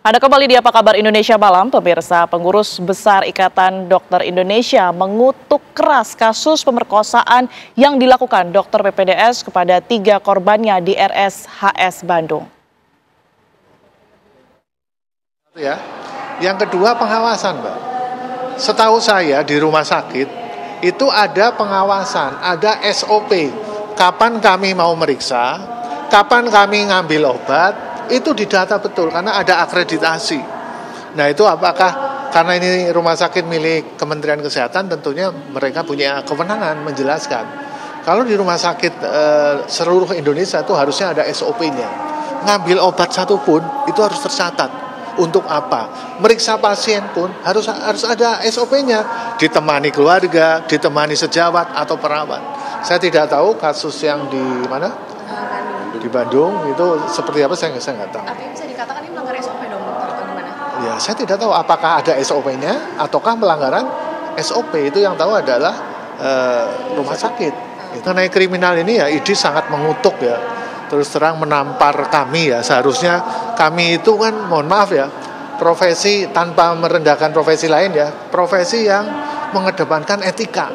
Ada kembali di Apa Kabar Indonesia Malam, pemirsa. Pengurus Besar Ikatan Dokter Indonesia mengutuk keras kasus pemerkosaan yang dilakukan dokter PPDS kepada 3 korbannya di RSHS Bandung. Ya, yang kedua pengawasan, Mbak. Setahu saya di rumah sakit itu ada pengawasan, ada SOP. Kapan kami mau meriksa, kapan kami ngambil obat, itu didata betul karena ada akreditasi. Nah itu apakah karena ini rumah sakit milik Kementerian Kesehatan, tentunya mereka punya kewenangan menjelaskan. Kalau di rumah sakit seluruh Indonesia itu harusnya ada SOP-nya. Ngambil obat satu pun itu harus tercatat. Untuk apa? Meriksa pasien pun harus ada SOP-nya. Ditemani keluarga, ditemani sejawat atau perawat. Saya tidak tahu kasus yang di mana? Di Bandung itu seperti apa saya nggak tahu. Artinya bisa dikatakan ini melanggar SOP dong, dokter, atau gimana? Ya saya tidak tahu apakah ada SOP-nya ataukah pelanggaran SOP. Itu yang tahu adalah rumah sakit. Mengenai kriminal ini ya ID sangat mengutuk ya. Terus terang menampar kami ya, seharusnya kami itu kan mohon maaf ya, profesi tanpa merendahkan profesi lain ya, profesi yang mengedepankan etika.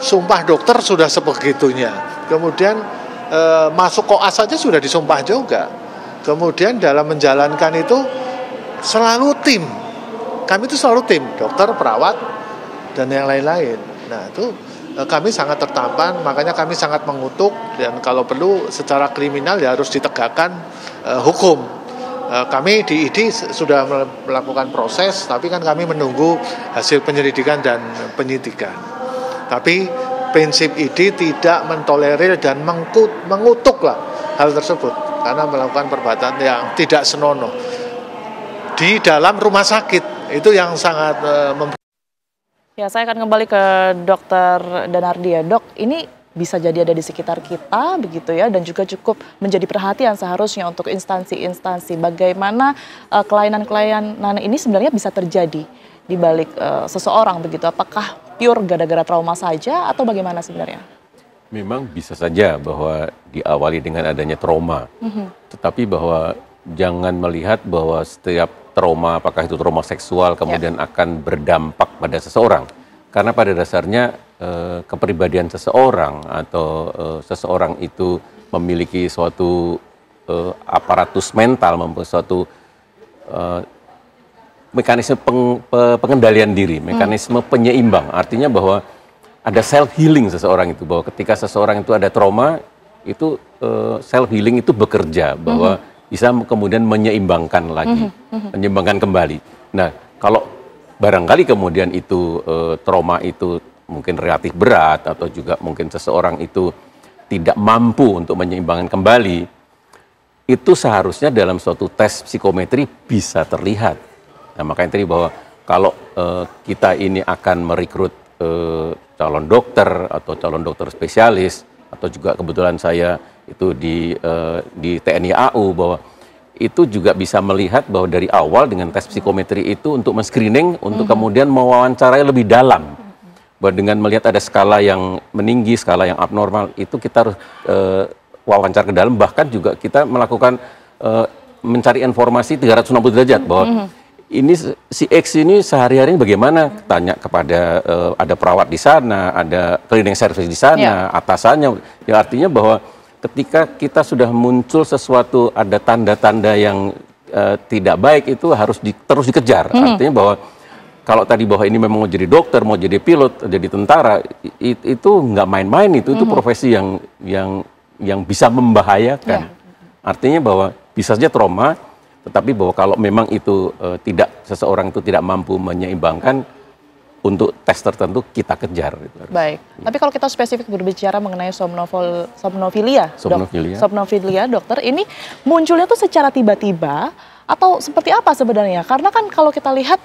Sumpah dokter sudah sebegitunya, kemudian masuk koas saja sudah disumpah juga, kemudian dalam menjalankan itu selalu tim, kami itu selalu tim, dokter, perawat, dan yang lain-lain. Nah itu kami sangat tertampan, makanya kami sangat mengutuk dan kalau perlu secara kriminal ya harus ditegakkan hukum. Kami di ID sudah melakukan proses, tapi kan kami menunggu hasil penyelidikan dan penyidikan. Tapi prinsip ID tidak mentolerir dan mengutuklah hal tersebut karena melakukan perbuatan yang tidak senonoh di dalam rumah sakit. Itu yang sangat Ya, saya akan kembali ke Dokter Danardi ya. Dok, ini bisa jadi ada di sekitar kita begitu ya, dan juga cukup menjadi perhatian seharusnya untuk instansi-instansi. Bagaimana kelainan-kelainan ini sebenarnya bisa terjadi di balik seseorang begitu? Apakah pure gara-gara trauma saja atau bagaimana sebenarnya? Memang bisa saja bahwa diawali dengan adanya trauma, tetapi bahwa jangan melihat bahwa setiap trauma, apakah itu trauma seksual, kemudian akan berdampak pada seseorang. Karena pada dasarnya kepribadian seseorang atau seseorang itu memiliki suatu aparatus mental, mempunyai suatu mekanisme pengendalian diri, mekanisme penyeimbang. Artinya bahwa ada self healing seseorang itu, bahwa ketika seseorang itu ada trauma, itu self healing itu bekerja, bahwa bisa kemudian menyeimbangkan lagi, menyeimbangkan kembali. Nah, kalau barangkali kemudian itu trauma itu mungkin relatif berat atau juga mungkin seseorang itu tidak mampu untuk menyeimbangkan kembali, itu seharusnya dalam suatu tes psikometri bisa terlihat. Nah, makanya tadi bahwa kalau kita ini akan merekrut calon dokter atau calon dokter spesialis, atau juga kebetulan saya itu di TNI AU, bahwa itu juga bisa melihat bahwa dari awal dengan tes psikometri itu untuk men-screening, untuk kemudian mewawancarai lebih dalam. Bahwa dengan melihat ada skala yang meninggi, skala yang abnormal, itu kita harus wawancara ke dalam, bahkan juga kita melakukan mencari informasi 360 derajat, bahwa ini si X ini sehari-hari bagaimana, tanya kepada ada perawat di sana, ada cleaning service di sana, atasannya. Ya artinya bahwa ketika kita sudah muncul sesuatu, ada tanda-tanda yang tidak baik, itu harus terus dikejar. Artinya bahwa kalau tadi bahwa ini memang mau jadi dokter, mau jadi pilot, jadi tentara, itu nggak main-main, itu profesi yang bisa membahayakan. Artinya bahwa bisa saja trauma, tetapi bahwa kalau memang itu seseorang itu tidak mampu menyeimbangkan, untuk tes tertentu kita kejar. Baik, tapi kalau kita spesifik berbicara mengenai somnofilia, dokter, ini munculnya tuh secara tiba-tiba atau seperti apa sebenarnya? Karena kan kalau kita lihat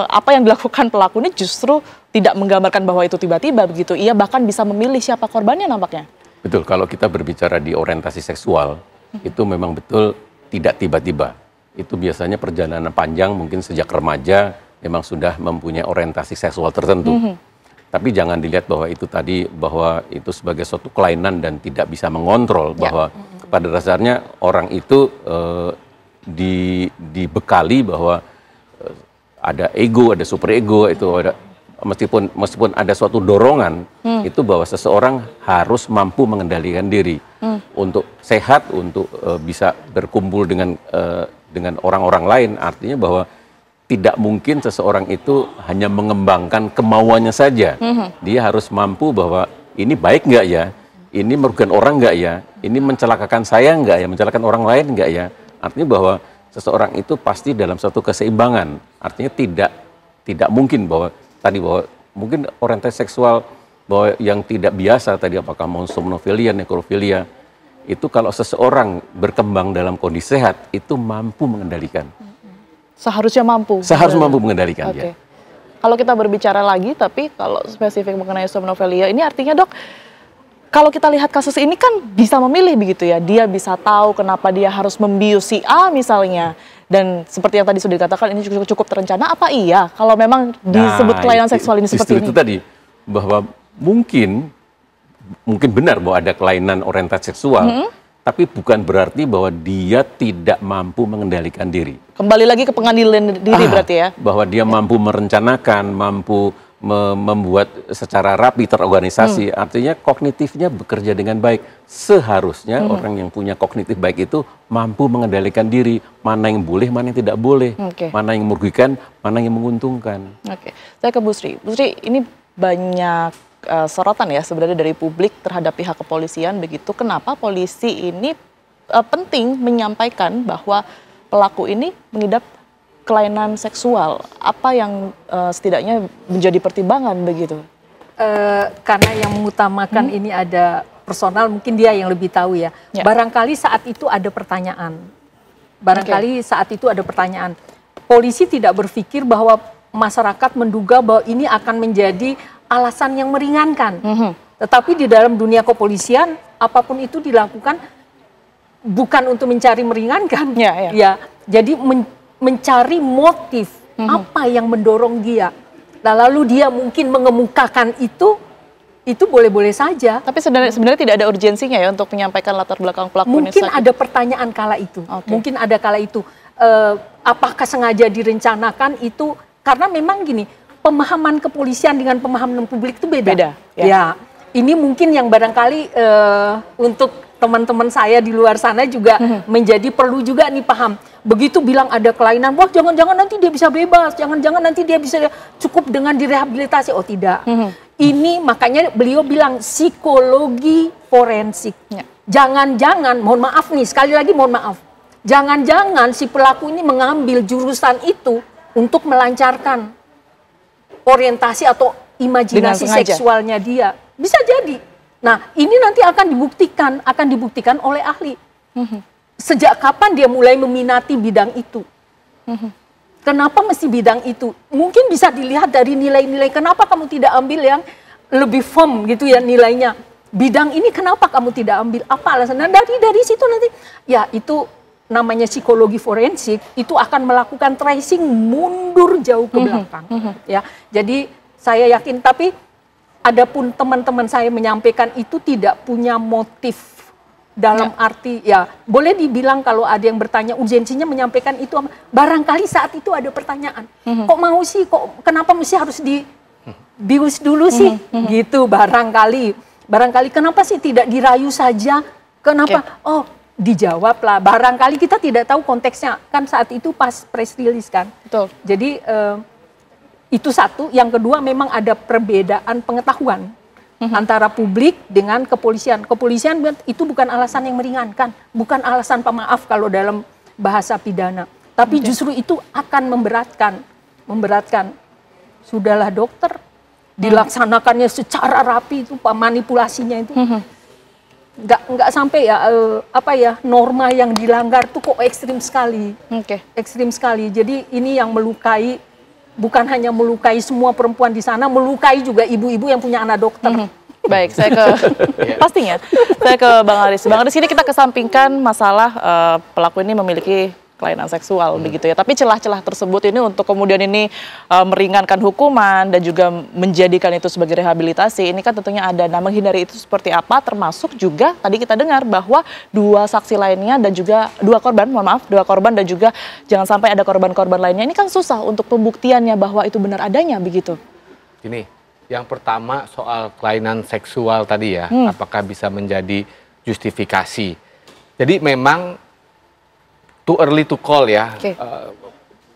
apa yang dilakukan pelaku ini justru tidak menggambarkan bahwa itu tiba-tiba begitu. Ia bahkan bisa memilih siapa korbannya nampaknya. Betul, kalau kita berbicara di orientasi seksual, itu memang betul tidak tiba-tiba. Itu biasanya perjalanan panjang, mungkin sejak remaja memang sudah mempunyai orientasi seksual tertentu. Tapi jangan dilihat bahwa itu tadi, bahwa itu sebagai suatu kelainan dan tidak bisa mengontrol, bahwa pada dasarnya orang itu dibekali bahwa ada ego, ada super ego, itu ada meskipun ada suatu dorongan itu bahwa seseorang harus mampu mengendalikan diri untuk sehat, untuk bisa berkumpul dengan orang-orang lain. Artinya bahwa tidak mungkin seseorang itu hanya mengembangkan kemauannya saja. Dia harus mampu bahwa ini baik nggak ya, ini merugikan orang nggak ya, ini mencelakakan saya nggak ya, mencelakakan orang lain nggak ya. Artinya bahwa seseorang itu pasti dalam suatu keseimbangan. Artinya tidak mungkin bahwa mungkin orientasi seksual bahwa yang tidak biasa tadi, apakah mau somnofilia, nekrofilia, itu kalau seseorang berkembang dalam kondisi sehat itu mampu mengendalikan. Seharusnya mampu. Seharusnya mampu mengendalikan dia. Kalau kita berbicara lagi, tapi kalau spesifik mengenai somnofilia ini artinya dok, kalau kita lihat kasus ini kan bisa memilih begitu ya, dia bisa tahu kenapa dia harus membius si A misalnya. Dan seperti yang tadi sudah dikatakan ini cukup terencana, apa iya kalau memang disebut kelainan seksual ini seperti ini? Itu tadi, bahwa mungkin benar bahwa ada kelainan orientasi seksual, tapi bukan berarti bahwa dia tidak mampu mengendalikan diri. Kembali lagi ke pengadilan diri berarti ya? Bahwa dia mampu merencanakan, mampu membuat secara rapi, terorganisasi, artinya kognitifnya bekerja dengan baik. Seharusnya orang yang punya kognitif baik itu mampu mengendalikan diri, mana yang boleh, mana yang tidak boleh, mana yang merugikan, mana yang menguntungkan. Saya ke Bu Sri. Bu Sri, ini banyak sorotan ya sebenarnya dari publik terhadap pihak kepolisian begitu. Kenapa polisi ini penting menyampaikan bahwa pelaku ini mengidap kelainan seksual, apa yang setidaknya menjadi pertimbangan begitu? Karena yang mengutamakan ini ada personal, mungkin dia yang lebih tahu ya. Barangkali saat itu ada pertanyaan. Saat itu ada pertanyaan. Polisi tidak berpikir bahwa masyarakat menduga bahwa ini akan menjadi alasan yang meringankan. Tetapi di dalam dunia kepolisian, apapun itu dilakukan bukan untuk mencari meringankan. Ya, jadi mencari motif apa yang mendorong dia. Lalu dia mungkin mengemukakan itu boleh-boleh saja. Tapi sebenarnya tidak ada urgensinya ya untuk menyampaikan latar belakang pelaku ini. Mungkin ada pertanyaan kala itu. Mungkin ada kala itu. Apakah sengaja direncanakan itu? Karena memang gini, pemahaman kepolisian dengan pemahaman publik itu beda. Ya, ini mungkin yang barangkali untuk teman-teman saya di luar sana juga menjadi perlu juga nih paham. Begitu bilang ada kelainan, wah jangan-jangan nanti dia bisa bebas, jangan-jangan nanti dia bisa cukup dengan direhabilitasi. Oh tidak, ini makanya beliau bilang psikologi forensik. Jangan-jangan, mohon maaf nih, sekali lagi mohon maaf, jangan-jangan si pelaku ini mengambil jurusan itu untuk melancarkan orientasi atau imajinasi seksualnya dia. Bisa jadi. Nah, ini nanti akan dibuktikan oleh ahli. Sejak kapan dia mulai meminati bidang itu? Kenapa mesti bidang itu? Mungkin bisa dilihat dari nilai-nilai. Kenapa kamu tidak ambil yang lebih firm gitu ya nilainya? Bidang ini kenapa kamu tidak ambil? Apa alasannya? Dari situ nanti, ya itu namanya psikologi forensik. Itu akan melakukan tracing mundur jauh ke belakang. Ya, jadi saya yakin. Tapi adapun teman-teman saya menyampaikan itu tidak punya motif dalam arti ya boleh dibilang kalau ada yang bertanya urgensinya menyampaikan itu, barangkali saat itu ada pertanyaan, kok mau sih, kok kenapa mesti harus dibius dulu sih, gitu barangkali kenapa sih tidak dirayu saja, kenapa oh dijawab lah, barangkali kita tidak tahu konteksnya kan saat itu pas press release kan. Betul. Jadi itu satu, yang kedua memang ada perbedaan pengetahuan antara publik dengan kepolisian. Kepolisian itu bukan alasan yang meringankan, bukan alasan pemaaf kalau dalam bahasa pidana. Tapi justru itu akan memberatkan. Sudahlah dokter, dilaksanakannya secara rapi itu, manipulasinya itu. Nggak sampai ya, norma yang dilanggar tuh kok ekstrim sekali. Ekstrim sekali. Jadi ini yang melukai, bukan hanya melukai semua perempuan di sana, melukai juga ibu-ibu yang punya anak dokter. Baik, saya ke pastinya. Saya ke Bang Aris. Bang Aris, ini kita kesampingkan masalah pelaku ini memiliki kelainan seksual begitu ya. Tapi celah-celah tersebut ini untuk kemudian ini meringankan hukuman dan juga menjadikan itu sebagai rehabilitasi, ini kan tentunya ada. Nah, menghindari itu seperti apa, termasuk juga tadi kita dengar bahwa 2 saksi lainnya dan juga 2 korban dan juga jangan sampai ada korban-korban lainnya. Ini kan susah untuk pembuktiannya bahwa itu benar adanya begitu. Ini yang pertama soal kelainan seksual tadi ya, apakah bisa menjadi justifikasi. Jadi memang too early to call ya,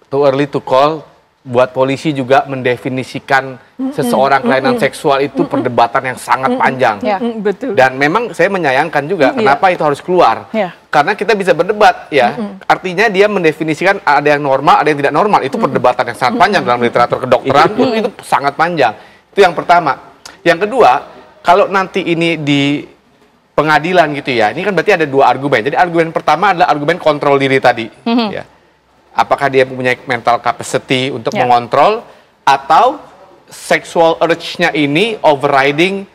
too early to call buat polisi juga mendefinisikan seseorang kelainan seksual itu perdebatan yang sangat panjang. Betul. Dan memang saya menyayangkan juga kenapa itu harus keluar. Karena kita bisa berdebat ya, artinya dia mendefinisikan ada yang normal, ada yang tidak normal. Itu perdebatan yang sangat panjang dalam literatur kedokteran, itu sangat panjang. Itu yang pertama. Yang kedua, kalau nanti ini di pengadilan gitu ya, ini kan berarti ada 2 argumen. Jadi argumen pertama adalah argumen kontrol diri tadi. Ya. Apakah dia punya mental capacity untuk mengontrol, atau sexual urge-nya ini overriding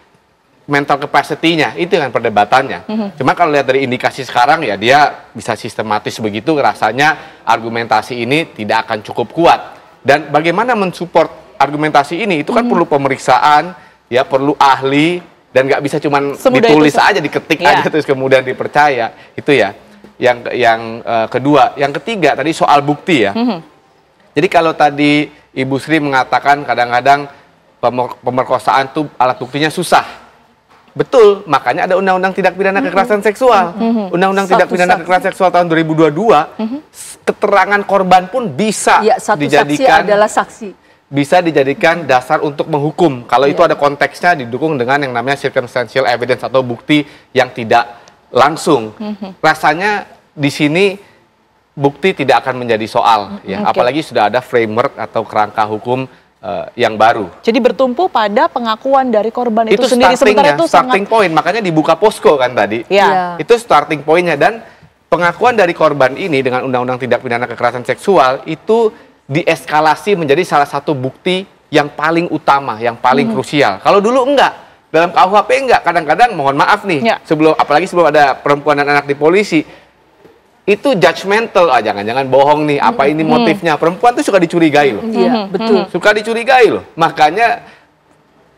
mental capacity-nya. Itu kan perdebatannya. Cuma kalau lihat dari indikasi sekarang ya, dia bisa sistematis begitu, rasanya argumentasi ini tidak akan cukup kuat. Dan bagaimana mensupport argumentasi ini, itu kan perlu pemeriksaan, ya perlu ahli, dan nggak bisa cuman ditulis aja, diketik aja terus kemudian dipercaya. Itu ya yang kedua. Yang ketiga tadi soal bukti ya. Jadi kalau tadi Ibu Sri mengatakan kadang-kadang pemerkosaan tuh alat buktinya susah. Betul, makanya ada Undang-Undang Tindak Pidana Kekerasan Seksual. Undang-Undang Tindak Pidana Kekerasan Seksual tahun 2022, keterangan korban pun bisa dijadikan, saksi adalah saksi, bisa dijadikan dasar untuk menghukum. Kalau itu ada konteksnya didukung dengan yang namanya circumstantial evidence atau bukti yang tidak langsung. Rasanya di sini bukti tidak akan menjadi soal, ya. Apalagi sudah ada framework atau kerangka hukum yang baru. Jadi bertumpu pada pengakuan dari korban itu sendiri. Sementara itu starting point, makanya dibuka posko kan tadi. Itu starting pointnya, dan pengakuan dari korban ini dengan Undang-Undang Tindak Pidana Kekerasan Seksual itu dieskalasi menjadi salah satu bukti yang paling utama, yang paling krusial. Kalau dulu enggak, dalam KUHP enggak, kadang-kadang mohon maaf nih, apalagi sebelum ada perempuan dan anak di polisi, itu judgmental, jangan-jangan bohong nih, apa ini motifnya. Perempuan tuh suka dicurigai loh. Iya, betul. Suka dicurigai loh. Makanya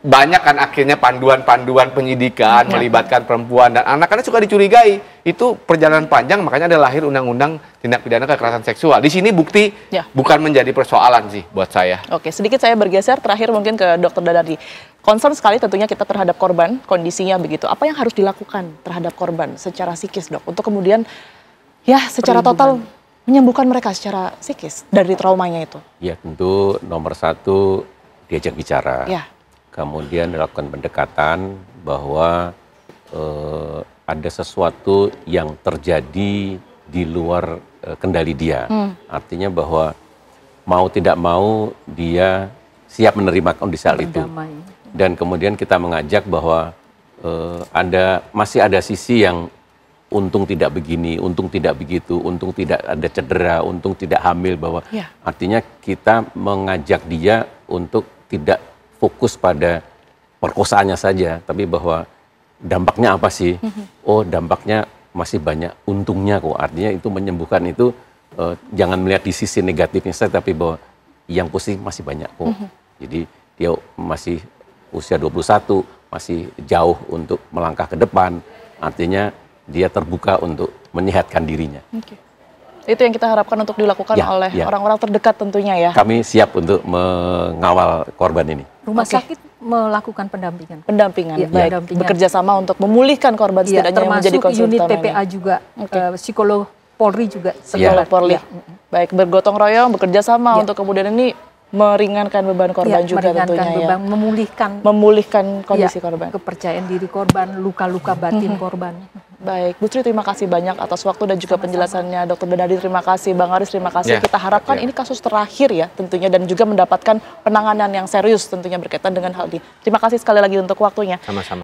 banyak kan akhirnya panduan-panduan penyidikan melibatkan perempuan dan anak, karena suka dicurigai. Itu perjalanan panjang, makanya ada lahir Undang-Undang Tindak Pidana Kekerasan Seksual. Di sini bukti bukan menjadi persoalan sih buat saya. Oke, sedikit saya bergeser terakhir mungkin ke Dr. Danardi. Concern sekali tentunya kita terhadap korban, kondisinya begitu. Apa yang harus dilakukan terhadap korban secara psikis, Dok? Untuk kemudian ya secara total menyembuhkan mereka secara psikis dari traumanya itu. Ya, tentu nomor 1 diajak bicara. Kemudian dilakukan pendekatan bahwa ada sesuatu yang terjadi di luar kendali dia. Artinya bahwa mau tidak mau dia siap menerima kondisi hal itu. Dan kemudian kita mengajak bahwa masih ada sisi yang untung tidak begini, untung tidak begitu, untung tidak ada cedera, untung tidak hamil, bahwa artinya kita mengajak dia untuk tidak fokus pada perkosaannya saja, tapi bahwa dampaknya apa sih? Oh, dampaknya masih banyak untungnya kok. Artinya itu menyembuhkan itu jangan melihat di sisi negatifnya saja, tapi bahwa yang positif masih banyak kok. Jadi dia masih usia 21, masih jauh untuk melangkah ke depan. Artinya dia terbuka untuk menyehatkan dirinya. Itu yang kita harapkan untuk dilakukan oleh orang-orang terdekat tentunya ya. Kami siap untuk mengawal korban ini. Rumah sakit melakukan pendampingan. Baik. Bekerja sama untuk memulihkan korban setidaknya yang menjadi konsultan. Unit PPA juga, psikolog Polri juga. Psikolog Polri. Baik, bergotong royong, bekerja sama untuk kemudian ini meringankan beban korban juga tentunya memulihkan kondisi korban. Kepercayaan diri korban, luka-luka batin korban. Baik, Bu Sri terima kasih banyak atas waktu dan juga penjelasannya. Dr. Danardi terima kasih, Bang Aris terima kasih. Kita harapkan ini kasus terakhir ya tentunya, dan juga mendapatkan penanganan yang serius tentunya berkaitan dengan hal ini. Terima kasih sekali lagi untuk waktunya. Sama-sama.